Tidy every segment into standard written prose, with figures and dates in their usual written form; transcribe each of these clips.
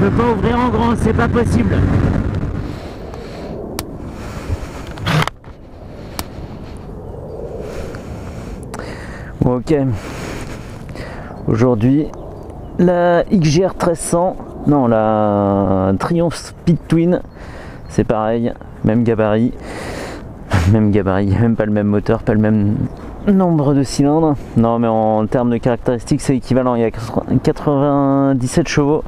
peux pas ouvrir en grand, c'est pas possible. Ok. Aujourd'hui, la XJR 1300, non, la Triumph Speed Twin, c'est pareil, même gabarit, même pas le même moteur, pas le même nombre de cylindres. Non, mais en termes de caractéristiques, c'est équivalent. Il y a 97 chevaux.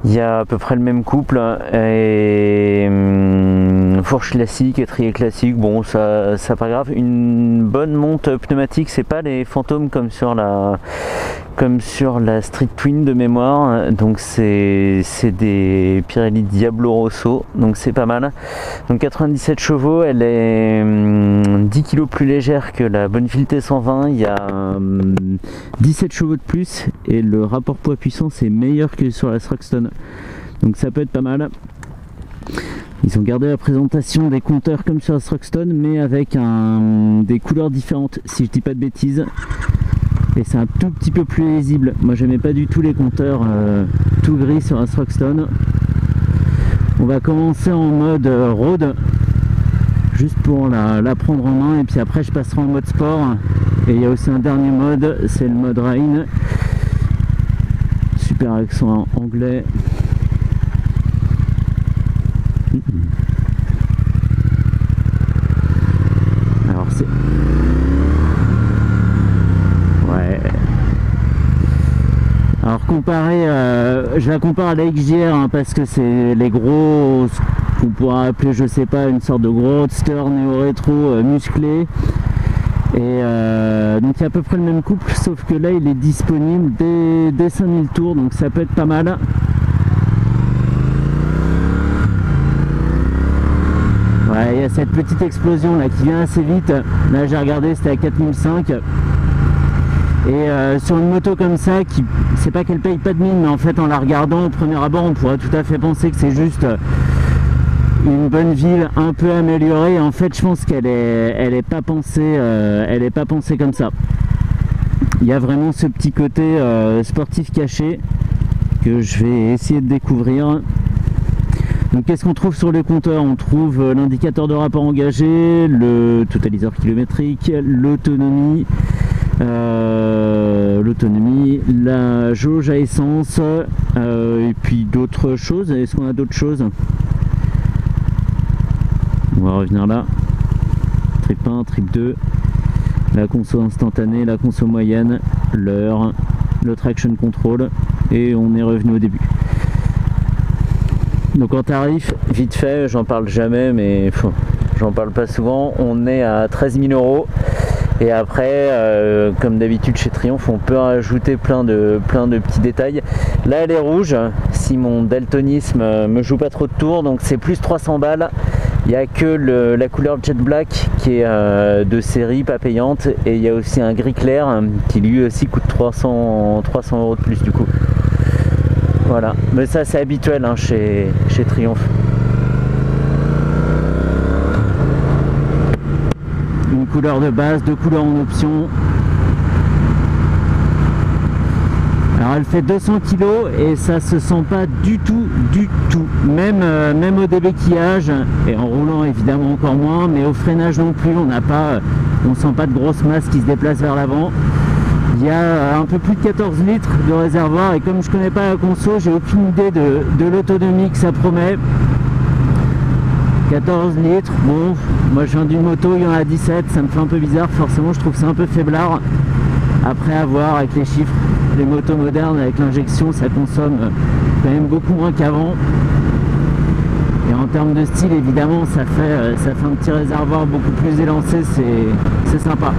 Il y a à peu près le même couple et fourche classique, étrier classique, bon ça pas grave. Une bonne monte pneumatique, c'est pas les fantômes comme sur la Street Twin de mémoire, donc c'est des Pirelli Diablo Rosso, donc c'est pas mal. Donc 97 chevaux, elle est 10 kg plus légère que la Bonneville T120, il y a 17 chevaux de plus et le rapport poids-puissance est meilleur que sur la Thruxton. Donc ça peut être pas mal. Ils ont gardé la présentation des compteurs comme sur la Thruxton, mais avec des couleurs différentes, si je dis pas de bêtises. Et c'est un tout petit peu plus lisible. Moi j'aimais pas du tout les compteurs tout gris sur la Thruxton. On va commencer en mode road, juste pour la prendre en main, et puis après je passerai en mode sport. Et il y a aussi un dernier mode, c'est le mode rain. Super accent anglais. Alors c'est... Ouais. Alors comparé, je la compare à la XJR hein, parce que c'est les gros, ce qu'on pourrait appeler, je sais pas, une sorte de gros roadster néo-rétro musclé. Et donc il y a à peu près le même couple, sauf que là il est disponible dès 5000 tours, donc ça peut être pas mal. Ouais, il y a cette petite explosion là qui vient assez vite. Là j'ai regardé, c'était à 4005. Et sur une moto comme ça, qui c'est pas qu'elle paye pas de mine, mais en fait en la regardant au premier abord, on pourrait tout à fait penser que c'est juste une bonne ville un peu améliorée. En fait, je pense qu'elle est pas pensée, comme ça. Il y a vraiment ce petit côté sportif caché que je vais essayer de découvrir. Donc qu'est-ce qu'on trouve sur le compteur? On trouve l'indicateur de rapport engagé, le totaliseur kilométrique, l'autonomie, la jauge à essence, et puis d'autres choses. Est-ce qu'on a d'autres choses? On va revenir là. Trip 1, trip 2, la conso instantanée, la conso moyenne, l'heure, le traction control, et on est revenu au début. Donc en tarif, vite fait, j'en parle jamais, mais j'en parle pas souvent, on est à 13 000 €. Et après, comme d'habitude chez Triumph, on peut rajouter plein de petits détails. Là, elle est rouge, si mon daltonisme me joue pas trop de tours, donc c'est plus 300 balles. Il n'y a que la couleur Jet Black qui est de série, pas payante. Et il y a aussi un gris clair qui lui aussi coûte 300 € de plus du coup. Voilà, mais ça c'est habituel hein, chez Triumph. Une couleur de base, deux couleurs en option. Alors elle fait 200 kg et ça se sent pas du tout. Même au débéquillage, et en roulant évidemment encore moins, mais au freinage non plus, on sent pas de grosse masse qui se déplace vers l'avant. Il y a un peu plus de 14 litres de réservoir et comme je connais pas la conso, j'ai aucune idée de l'autonomie que ça promet. 14 litres, bon, moi je viens d'une moto, il y en a 17, ça me fait un peu bizarre, forcément je trouve ça un peu faiblard. Après à voir avec les chiffres, les motos modernes avec l'injection ça consomme quand même beaucoup moins qu'avant. Et en termes de style évidemment ça fait un petit réservoir beaucoup plus élancé, c'est sympa.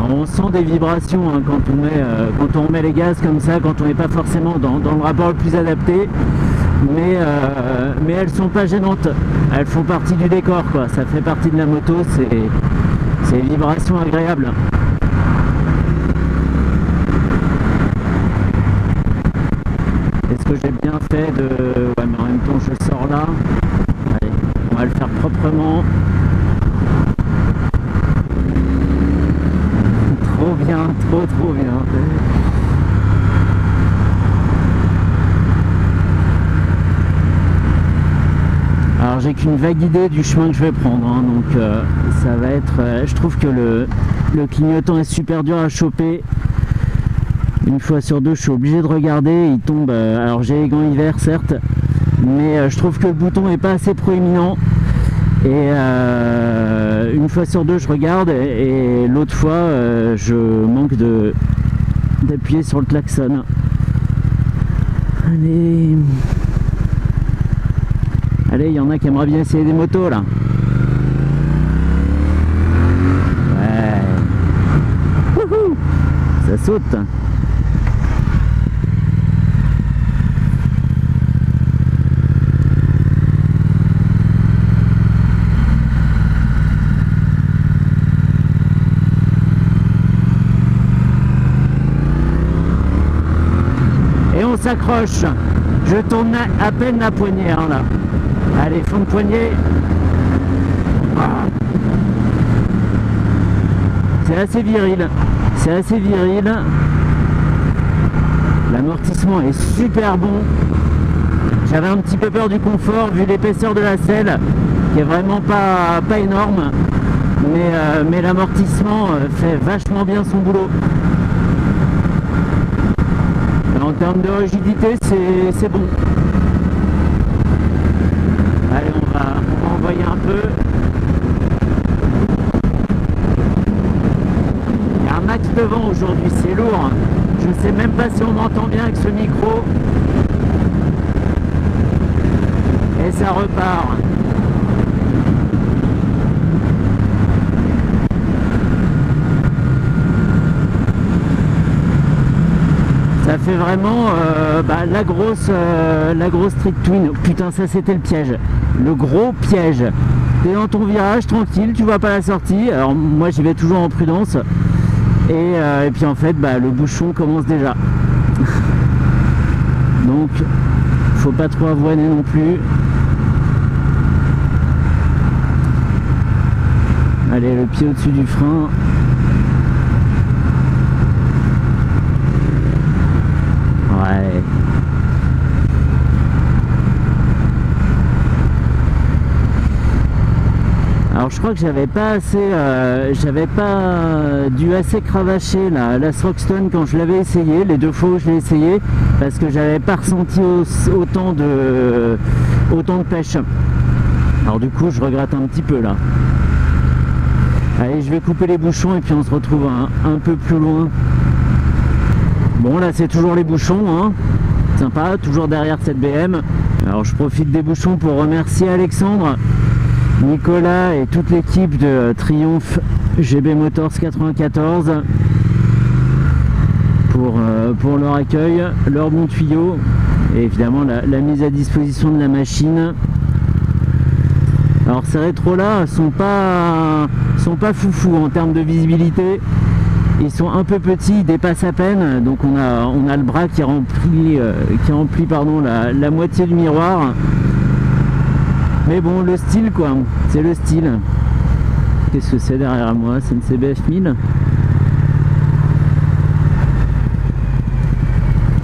On sent des vibrations hein, quand on met les gaz comme ça, quand on n'est pas forcément dans le rapport le plus adapté, mais elles sont pas gênantes, elles font partie du décor quoi, ça fait partie de la moto, c'est des vibrations agréables. Est-ce que j'ai bien fait de... Ouais mais en même temps je sors là, allez, on va le faire proprement. trop bien. Alors j'ai qu'une vague idée du chemin que je vais prendre, hein, donc ça va être... je trouve que le clignotant est super dur à choper. Une fois sur deux, je suis obligé de regarder, il tombe... alors j'ai les gants hiver, certes, mais je trouve que le bouton est pas assez proéminent. Et une fois sur deux, je regarde, et l'autre fois, je manque d'appuyer sur le klaxon. Allez... Allez, il y en a qui aimeraient bien essayer des motos là. Ouais. Wouhou, ça saute. Et on s'accroche. Je tourne à peine la poignée hein, là. Allez, fond de poignée. C'est assez viril. C'est assez viril. L'amortissement est super bon. J'avais un petit peu peur du confort vu l'épaisseur de la selle qui est vraiment pas énorme. Mais l'amortissement fait vachement bien son boulot. En termes de rigidité, c'est bon. Allez, on va envoyer un peu. Il y a un max de vent aujourd'hui, c'est lourd. Je ne sais même pas si on m'entend bien avec ce micro. Et ça repart. Ça fait vraiment la grosse Street Twin. Putain, ça c'était le piège. Le gros piège. T'es dans ton virage, tranquille, tu vois pas la sortie. Alors moi j'y vais toujours en prudence. Et puis en fait, le bouchon commence déjà. Donc, faut pas trop avoiner non plus. Allez, le pied au-dessus du frein. Ouais. Alors je crois que j'avais pas dû assez cravacher la Thruxton quand je l'avais essayé, les deux fois où je l'ai essayé, parce que j'avais pas ressenti autant de pêche. Alors du coup je regrette un petit peu là. Allez, je vais couper les bouchons et puis on se retrouve un peu plus loin. Bon là c'est toujours les bouchons hein. Sympa, toujours derrière cette BM. Alors je profite des bouchons pour remercier Alexandre, Nicolas et toute l'équipe de Triumph GB Motors 94 pour leur accueil, leur bon tuyau et évidemment la mise à disposition de la machine. Alors ces rétros là sont pas foufou en termes de visibilité. Ils sont un peu petits, ils dépassent à peine, donc on a le bras qui remplit la moitié du miroir. Mais bon, le style quoi, c'est le style. Qu'est-ce que c'est derrière moi? C'est une CBF 1000.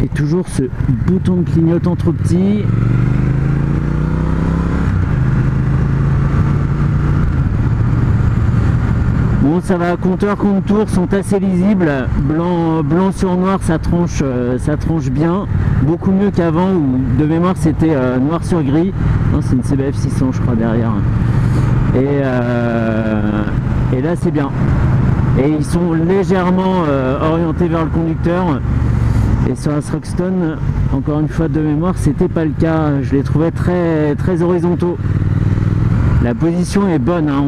Et toujours ce bouton de clignotant trop petit. Bon, ça va, compteur, compte-tour sont assez lisibles, blanc sur noir, ça tranche bien, beaucoup mieux qu'avant où de mémoire c'était noir sur gris. Non, c'est une CBF 600 je crois derrière. Et là c'est bien. Et ils sont légèrement orientés vers le conducteur. Et sur la Thruxton, encore une fois de mémoire, c'était pas le cas. Je les trouvais très, très horizontaux. La position est bonne, hein.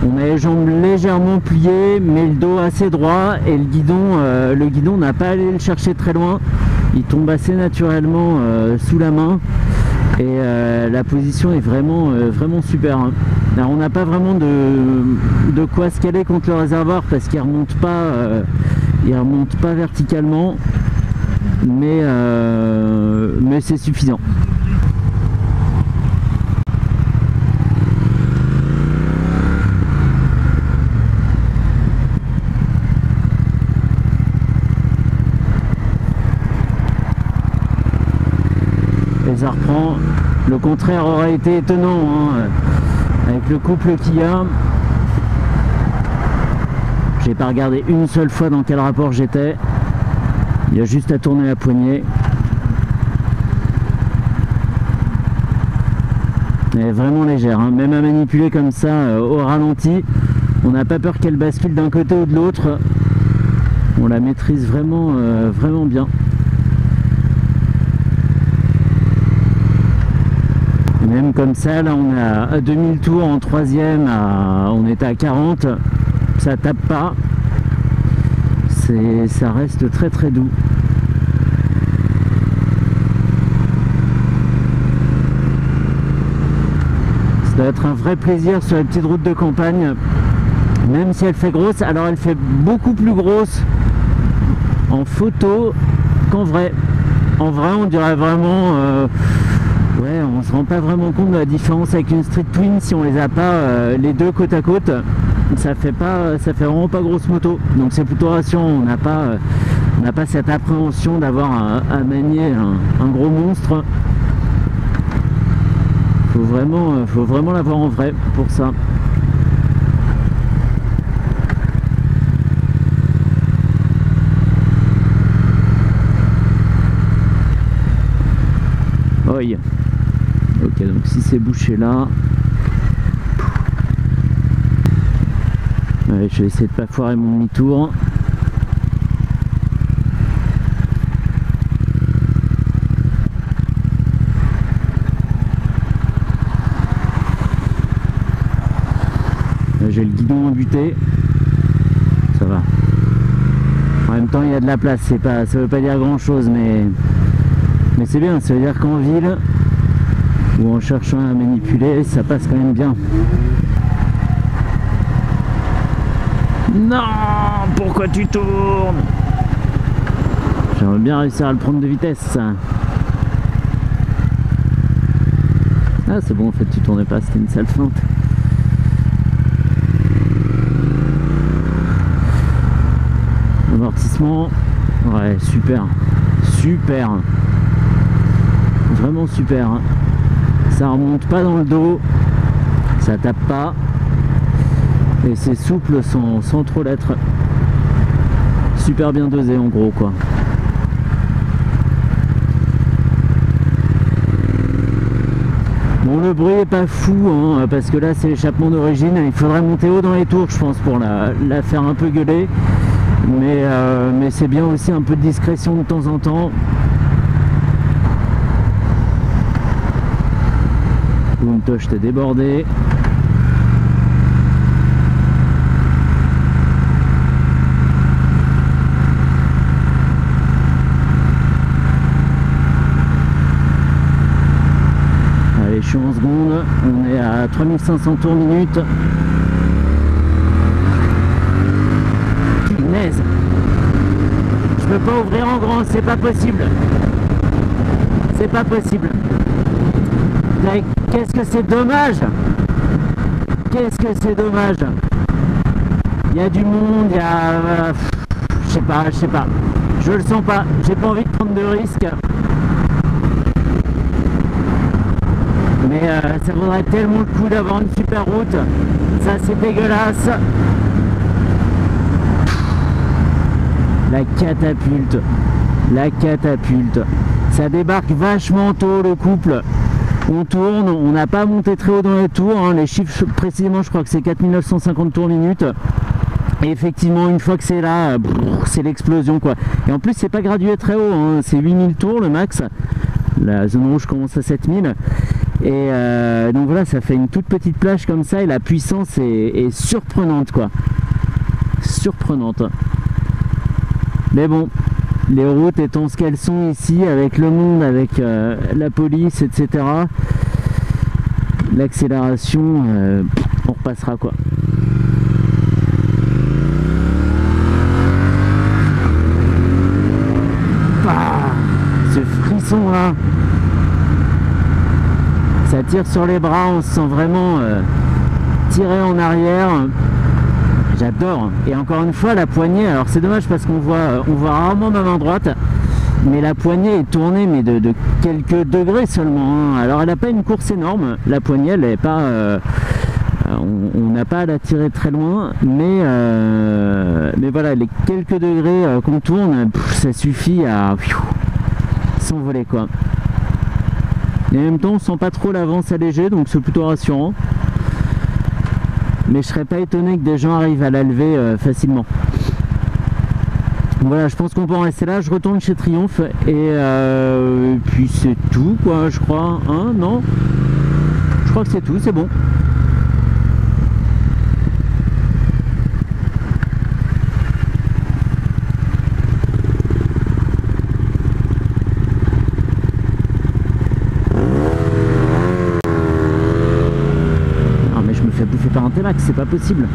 On a les jambes légèrement pliées, mais le dos assez droit et le guidon n'a pas à aller le chercher très loin. Il tombe assez naturellement sous la main et la position est vraiment, vraiment super. Hein. Alors, on n'a pas vraiment de quoi se caler contre le réservoir parce qu'il remonte pas verticalement, mais c'est suffisant. Le contraire aurait été étonnant, hein, avec le couple qu'il y a. J'ai pas regardé une seule fois dans quel rapport j'étais. Il y a juste à tourner la poignée. Elle est vraiment légère, hein. Même à manipuler comme ça au ralenti, on n'a pas peur qu'elle bascule d'un côté ou de l'autre. On la maîtrise vraiment, vraiment bien. Et même comme ça, là on est à 2000 tours en troisième, on était à 40, ça tape pas, ça reste très très doux. Ça doit être un vrai plaisir sur les petites routes de campagne, même si elle fait grosse. Alors elle fait beaucoup plus grosse en photo qu'en vrai. En vrai on dirait vraiment ouais, on se rend pas vraiment compte de la différence avec une Street Twin si on les a pas les deux côte à côte. Ça fait vraiment pas grosse moto, donc c'est plutôt rassurant. On n'a pas cette appréhension d'avoir à manier un gros monstre. Faut vraiment l'avoir en vrai pour ça. Oi. Ok, donc si c'est bouché là, ouais, je vais essayer de pas foirer mon demi-tour. J'ai le guidon embuté, ça va. En même temps, il y a de la place, ça veut pas dire grand chose, mais c'est bien. Ça veut dire qu'en ville ou en cherchant à manipuler, ça passe quand même bien. Non, pourquoi tu tournes? J'aimerais bien réussir à le prendre de vitesse. Ah, c'est bon, en fait, tu tournais pas, c'était une sale feinte. Amortissement, ouais, super, super, vraiment super. Ça remonte pas dans le dos, ça tape pas, et c'est souple sans trop l'être. Super bien dosé en gros quoi. Bon, le bruit est pas fou, hein, parce que là c'est l'échappement d'origine, il faudrait monter haut dans les tours je pense pour la faire un peu gueuler. Mais c'est bien aussi un peu de discrétion de temps en temps. Boum, toi je t'ai débordé. Allez, je suis en seconde, on est à 3500 tours minute. Je peux pas ouvrir en grand, c'est pas possible. C'est pas possible. Qu'est-ce que c'est dommage. Qu'est-ce que c'est dommage. Il y a du monde, il y a... je sais pas. Je le sens pas. J'ai pas envie de prendre de risques. Mais ça vaudrait tellement le coup d'avoir une super route. Ça c'est dégueulasse. La catapulte, ça débarque vachement tôt le couple. On tourne, on n'a pas monté très haut dans les tours, hein. Les chiffres précisément je crois que c'est 4950 tours minute. Et effectivement une fois que c'est là, c'est l'explosion quoi. Et en plus c'est pas gradué très haut, hein. C'est 8000 tours le max. La zone rouge commence à 7000. Et donc voilà, ça fait une toute petite plage comme ça et la puissance est surprenante quoi. Surprenante. Mais bon, les routes étant ce qu'elles sont ici, avec le monde, avec la police, etc. L'accélération, on repassera quoi. Ah, ce frisson là, ça tire sur les bras, on se sent vraiment tiré en arrière. J'adore. Et encore une fois la poignée, alors c'est dommage parce qu'on voit rarement ma main droite, mais la poignée est tournée mais de quelques degrés seulement, hein. Alors elle n'a pas une course énorme, la poignée elle n'est pas on n'a pas à la tirer très loin, mais voilà, les quelques degrés qu'on tourne, ça suffit à s'envoler quoi. Et en même temps on sent pas trop l'avance allégée, donc c'est plutôt rassurant, mais je serais pas étonné que des gens arrivent à la lever facilement. Voilà, je pense qu'on peut en rester là. Je retourne chez Triomphe et puis c'est tout quoi, je crois, hein, non, je crois que c'est tout, c'est bon. Non mais je me fais bouffer par un T-Max, c'est pas possible.